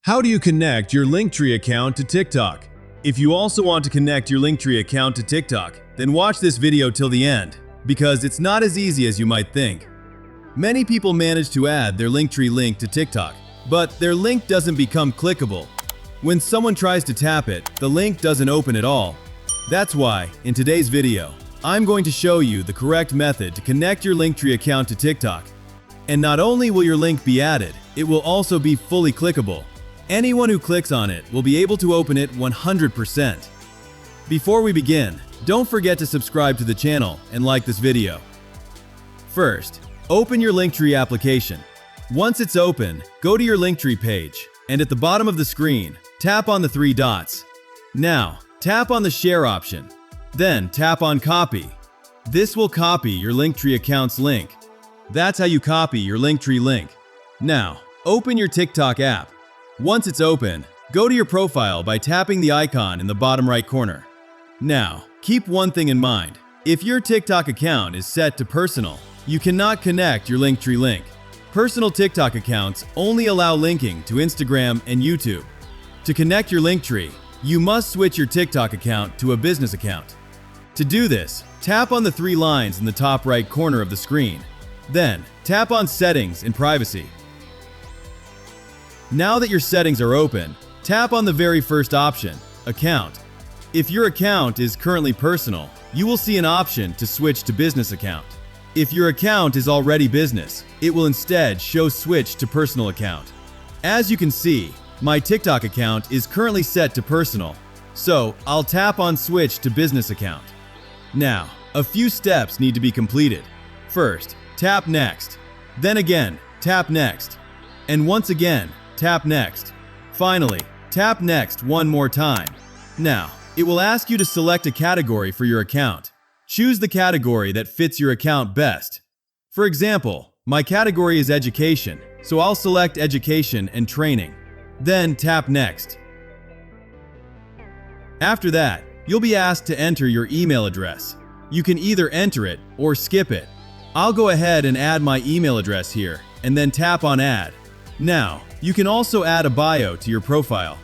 How do you connect your Linktree account to TikTok? If you also want to connect your Linktree account to TikTok, then watch this video till the end, because it's not as easy as you might think. Many people manage to add their Linktree link to TikTok, but their link doesn't become clickable. When someone tries to tap it, the link doesn't open at all. That's why, in today's video, I'm going to show you the correct method to connect your Linktree account to TikTok. And not only will your link be added, it will also be fully clickable. Anyone who clicks on it will be able to open it 100%. Before we begin, don't forget to subscribe to the channel and like this video. First, open your Linktree application. Once it's open, go to your Linktree page, and at the bottom of the screen, tap on the three dots. Now, tap on the share option. Then tap on copy. This will copy your Linktree account's link. That's how you copy your Linktree link. Now, open your TikTok app. Once it's open, go to your profile by tapping the icon in the bottom right corner. Now, keep one thing in mind. If your TikTok account is set to personal, you cannot connect your Linktree link. Personal TikTok accounts only allow linking to Instagram and YouTube. To connect your Linktree, you must switch your TikTok account to a business account. To do this, tap on the three lines in the top right corner of the screen. Then, tap on Settings and Privacy. Now that your settings are open, tap on the very first option, Account. If your account is currently personal, you will see an option to switch to business account. If your account is already business, it will instead show Switch to personal account. As you can see, my TikTok account is currently set to personal, so I'll tap on Switch to business account. Now, a few steps need to be completed. First, tap Next. Then again, tap Next. And once again, tap Next. Finally, tap Next one more time. Now, it will ask you to select a category for your account. Choose the category that fits your account best. For example, my category is Education, so I'll select Education and Training. Then tap Next. After that, you'll be asked to enter your email address. You can either enter it or skip it. I'll go ahead and add my email address here, and then tap on Add. Now, you can also add a bio to your profile.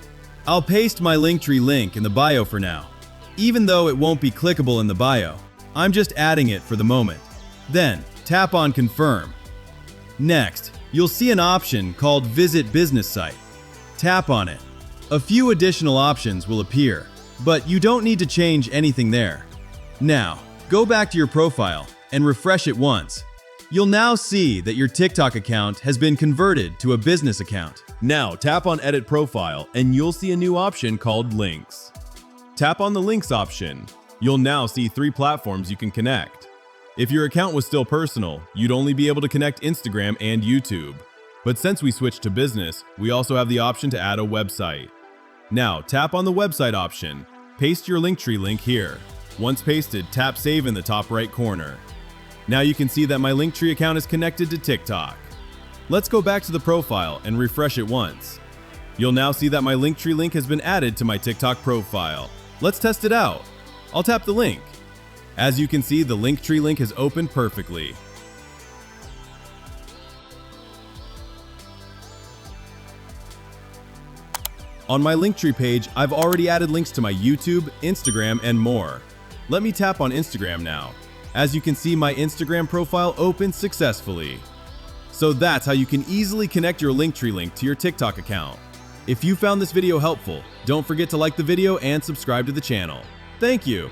I'll paste my Linktree link in the bio for now. Even though it won't be clickable in the bio, I'm just adding it for the moment. Then, tap on Confirm. Next, you'll see an option called Visit Business Site. Tap on it. A few additional options will appear, but you don't need to change anything there. Now, go back to your profile and refresh it once. You'll now see that your TikTok account has been converted to a business account. Now tap on Edit Profile and you'll see a new option called Links. Tap on the Links option. You'll now see 3 platforms you can connect. If your account was still personal, you'd only be able to connect Instagram and YouTube. But since we switched to business, we also have the option to add a website. Now tap on the website option. Paste your Linktree link here. Once pasted, tap Save in the top right corner. Now you can see that my Linktree account is connected to TikTok. Let's go back to the profile and refresh it once. You'll now see that my Linktree link has been added to my TikTok profile. Let's test it out. I'll tap the link. As you can see, the Linktree link has opened perfectly. On my Linktree page, I've already added links to my YouTube, Instagram, and more. Let me tap on Instagram now. As you can see, my Instagram profile opened successfully. So that's how you can easily connect your Linktree link to your TikTok account. If you found this video helpful, don't forget to like the video and subscribe to the channel. Thank you.